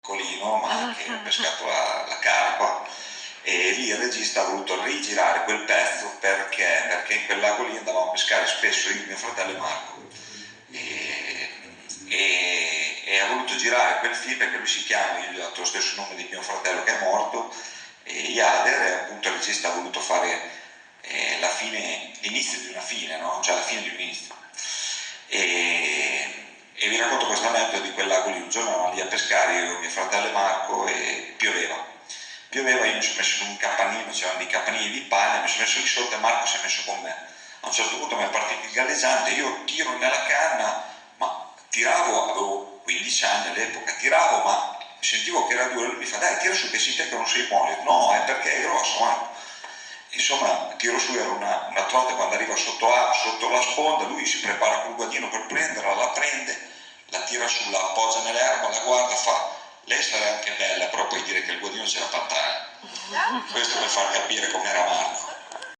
piccolino, ma anche ho pescato la carpa, e lì il regista ha voluto rigirare quel pezzo perché in quel lago lì andavamo a pescare spesso io, mio fratello e Marco, e ha voluto girare quel film perché lui si chiama, io gli ho dato lo stesso nome di mio fratello che è morto, e Iader, e appunto il regista ha voluto fare la fine, l'inizio di una fine, no? Cioè la fine di un inizio. E vi racconto questo aneddoto di quel lago lì. Un giorno eravamo lì a pescare io, mio fratello e Marco, e pioveva, io mi sono messo in un capannino, c'erano dei capannini di paglia, mi sono messo lì sotto e Marco si è messo con me. A un certo punto mi è partito il galleggiante, io tiro nella canna, ma tiravo, avevo 15 anni all'epoca, tiravo ma sentivo che era duro, lui mi fa dai tira su che si te che non sei buono, no è perché è grosso Marco. Insomma tiro su, era una trota, quando arriva sotto la sponda lui si prepara col guadino per prenderla, la prende, la tira su, la appoggia nell'erba, la guarda, fa lei sarà anche bella, però puoi dire che il guadino c'era pantana. Questo per far capire com'era Marco.